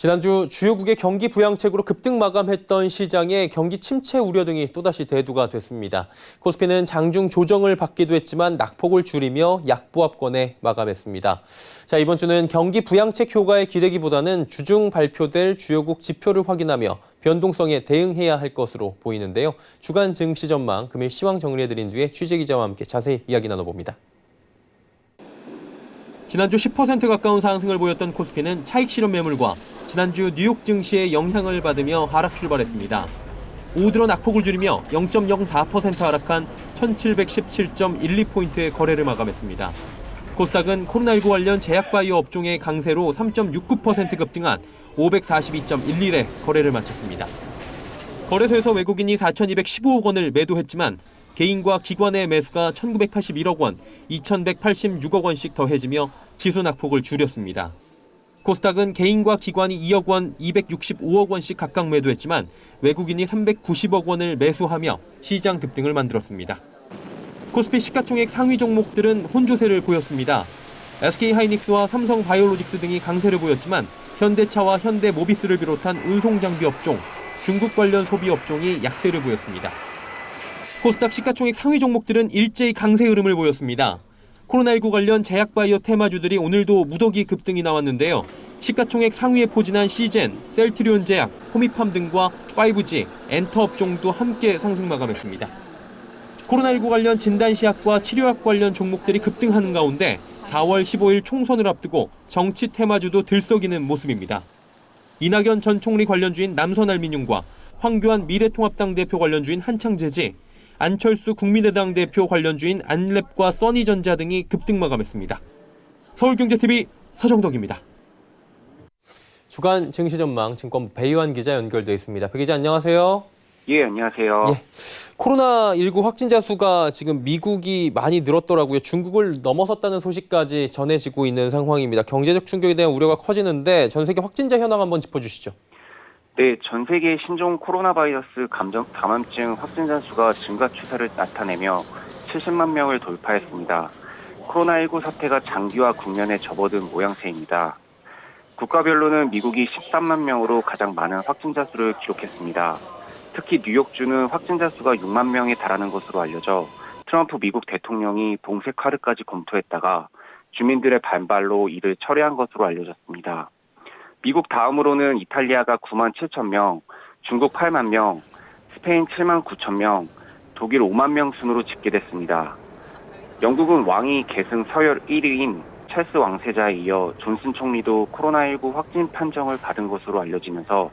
지난주 주요국의 경기 부양책으로 급등 마감했던 시장의 경기 침체 우려 등이 또다시 대두가 됐습니다. 코스피는 장중 조정을 받기도 했지만 낙폭을 줄이며 약보합권에 마감했습니다. 자, 이번 주는 경기 부양책 효과에 기대기보다는 주중 발표될 주요국 지표를 확인하며 변동성에 대응해야 할 것으로 보이는데요. 주간 증시 전망 금일 시황 정리해드린 뒤에 취재기자와 함께 자세히 이야기 나눠봅니다. 지난주 10% 가까운 상승을 보였던 코스피는 차익 실현 매물과 지난주 뉴욕 증시의 영향을 받으며 하락 출발했습니다. 오후 들어 낙폭을 줄이며 0.04% 하락한 1717.12포인트의 거래를 마감했습니다. 코스닥은 코로나19 관련 제약바이오 업종의 강세로 3.69% 급등한 542.11에 거래를 마쳤습니다. 거래소에서 외국인이 4,215억 원을 매도했지만 개인과 기관의 매수가 1,981억 원, 2,186억 원씩 더해지며 지수 낙폭을 줄였습니다. 코스닥은 개인과 기관이 2억 원, 265억 원씩 각각 매도했지만 외국인이 390억 원을 매수하며 시장 급등을 만들었습니다. 코스피 시가총액 상위 종목들은 혼조세를 보였습니다. SK하이닉스와 삼성바이오로직스 등이 강세를 보였지만 현대차와 현대모비스를 비롯한 운송장비 업종, 중국 관련 소비 업종이 약세를 보였습니다. 코스닥 시가총액 상위 종목들은 일제히 강세 흐름을 보였습니다. 코로나19 관련 제약바이오 테마주들이 오늘도 무더기 급등이 나왔는데요. 시가총액 상위에 포진한 시젠, 셀트리온 제약, 호미팜 등과 5G, 엔터 업종도 함께 상승 마감했습니다. 코로나19 관련 진단시약과 치료약 관련 종목들이 급등하는 가운데 4월 15일 총선을 앞두고 정치 테마주도 들썩이는 모습입니다. 이낙연 전 총리 관련주인 남선알미늄과 황교안 미래통합당 대표 관련주인 한창재지, 안철수 국민의당 대표 관련주인 안랩과 써니전자 등이 급등 마감했습니다. 서울경제TV 서정덕입니다. 주간 증시 전망 증권부 배유한 기자 연결돼 있습니다. 배 기자 안녕하세요. 예, 안녕하세요. 예, 코로나19 확진자 수가 지금 미국이 많이 늘었더라고요. 중국을 넘어섰다는 소식까지 전해지고 있는 상황입니다. 경제적 충격에 대한 우려가 커지는데 전 세계 확진자 현황 한번 짚어주시죠. 네, 전 세계 신종 코로나 바이러스 감염증 확진자 수가 증가 추세를 나타내며 70만 명을 돌파했습니다. 코로나19 사태가 장기화 국면에 접어든 모양새입니다. 국가별로는 미국이 13만 명으로 가장 많은 확진자 수를 기록했습니다. 특히 뉴욕주는 확진자 수가 6만 명에 달하는 것으로 알려져 트럼프 미국 대통령이 봉쇄 카드까지 검토했다가 주민들의 반발로 이를 철회한 것으로 알려졌습니다. 미국 다음으로는 이탈리아가 9만 7천 명, 중국 8만 명, 스페인 7만 9천 명, 독일 5만 명 순으로 집계됐습니다. 영국은 왕위 계승 서열 1위인 찰스 왕세자에 이어 존슨 총리도 코로나19 확진 판정을 받은 것으로 알려지면서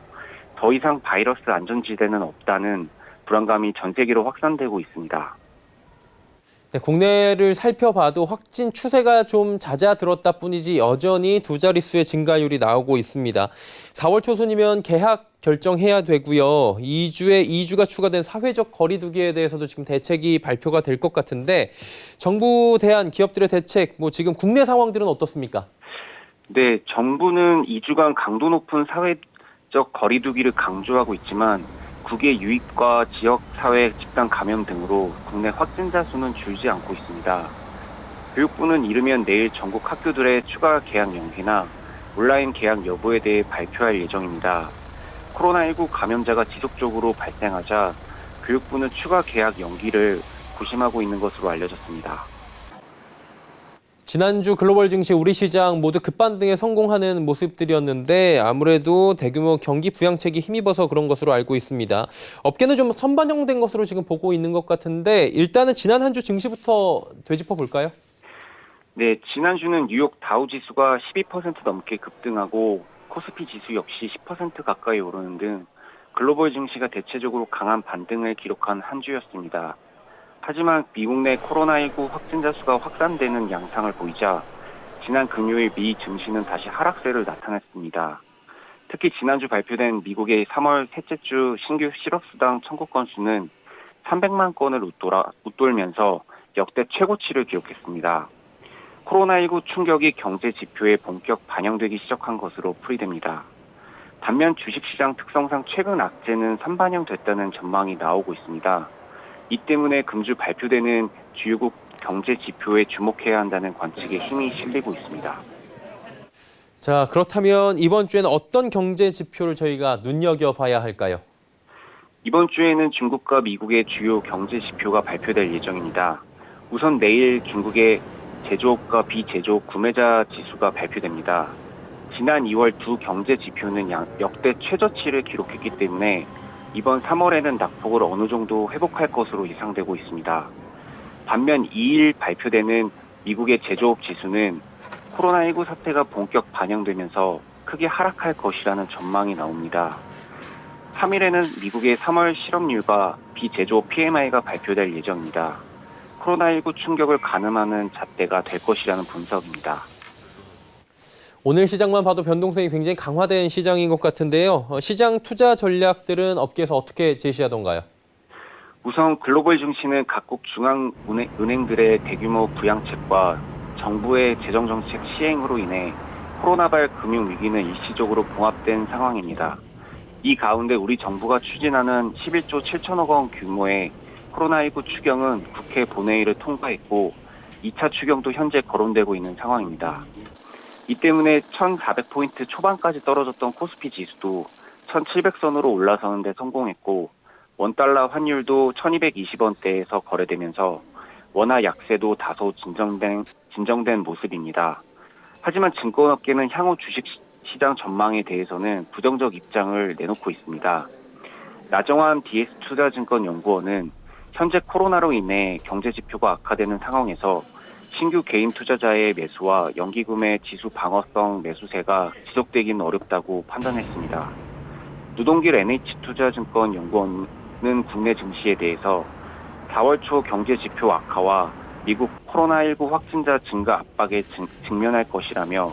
더 이상 바이러스 안전지대는 없다는 불안감이 전 세계로 확산되고 있습니다. 네, 국내를 살펴봐도 확진 추세가 좀 잦아들었다 뿐이지 여전히 두 자릿수의 증가율이 나오고 있습니다. 4월 초순이면 개학 결정해야 되고요. 2주가 추가된 사회적 거리 두기에 대해서도 지금 대책이 발표가 될 것 같은데 정부 대안 기업들의 대책, 지금 국내 상황들은 어떻습니까? 네, 정부는 2주간 강도 높은 사회적 거리 두기를 강조하고 있지만 국외 유입과 지역사회 집단 감염 등으로 국내 확진자 수는 줄지 않고 있습니다. 교육부는 이르면 내일 전국 학교들의 추가 개학 연기나 온라인 개학 여부에 대해 발표할 예정입니다. 코로나19 감염자가 지속적으로 발생하자 교육부는 추가 개학 연기를 고심하고 있는 것으로 알려졌습니다. 지난주 글로벌 증시 우리 시장 모두 급반등에 성공하는 모습들이었는데 아무래도 대규모 경기 부양책이 힘입어서 그런 것으로 알고 있습니다. 업계는 좀 선반영된 것으로 지금 보고 있는 것 같은데 일단은 지난 한 주 증시부터 되짚어 볼까요? 네, 지난주는 뉴욕 다우지수가 12% 넘게 급등하고 코스피 지수 역시 10% 가까이 오르는 등 글로벌 증시가 대체적으로 강한 반등을 기록한 한 주였습니다. 하지만 미국 내 코로나19 확진자 수가 확산되는 양상을 보이자 지난 금요일 미 증시는 다시 하락세를 나타냈습니다. 특히 지난주 발표된 미국의 3월 셋째 주 신규 실업수당 청구 건수는 300만 건을 웃돌면서 역대 최고치를 기록했습니다. 코로나19 충격이 경제 지표에 본격 반영되기 시작한 것으로 풀이됩니다. 반면 주식시장 특성상 최근 악재는 선반영됐다는 전망이 나오고 있습니다. 이 때문에 금주 발표되는 주요국 경제 지표에 주목해야 한다는 관측에 힘이 실리고 있습니다. 자, 그렇다면 이번 주에는 어떤 경제 지표를 저희가 눈여겨봐야 할까요? 이번 주에는 중국과 미국의 주요 경제 지표가 발표될 예정입니다. 우선 내일 중국의 제조업과 비제조업 구매자 지수가 발표됩니다. 지난 2월 두 경제 지표는 역대 최저치를 기록했기 때문에 이번 3월에는 낙폭을 어느 정도 회복할 것으로 예상되고 있습니다. 반면 2일 발표되는 미국의 제조업 지수는 코로나19 사태가 본격 반영되면서 크게 하락할 것이라는 전망이 나옵니다. 3일에는 미국의 3월 실업률과 비제조업 PMI가 발표될 예정입니다. 코로나19 충격을 가늠하는 잣대가 될 것이라는 분석입니다. 오늘 시장만 봐도 변동성이 굉장히 강화된 시장인 것 같은데요. 시장 투자 전략들은 업계에서 어떻게 제시하던가요? 우선 글로벌 증시는 각국 중앙은행들의 대규모 부양책과 정부의 재정정책 시행으로 인해 코로나발 금융위기는 일시적으로 봉합된 상황입니다. 이 가운데 우리 정부가 추진하는 11조 7천억 원 규모의 코로나19 추경은 국회 본회의를 통과했고 2차 추경도 현재 거론되고 있는 상황입니다. 이 때문에 1,400포인트 초반까지 떨어졌던 코스피 지수도 1,700선으로 올라서는 데 성공했고 원달러 환율도 1,220원대에서 거래되면서 원화 약세도 다소 진정된 모습입니다. 하지만 증권업계는 향후 주식시장 전망에 대해서는 부정적 입장을 내놓고 있습니다. 나정환 DS투자증권연구원은 현재 코로나로 인해 경제지표가 악화되는 상황에서 신규 개인 투자자의 매수와 연기금의 지수 방어성 매수세가 지속되기는 어렵다고 판단했습니다. 누동길 NH투자증권연구원은 국내 증시에 대해서 4월 초 경제지표 악화와 미국 코로나19 확진자 증가 압박에 직면할 것이라며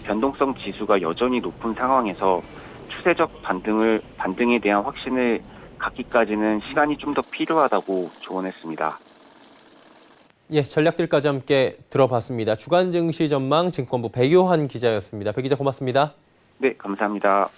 변동성 지수가 여전히 높은 상황에서 추세적 반등에 대한 확신을 갖기까지는 시간이 좀 더 필요하다고 조언했습니다. 예, 전략들까지 함께 들어봤습니다. 주간 증시 전망 증권부 배효한 기자였습니다. 배 기자 고맙습니다. 네, 감사합니다.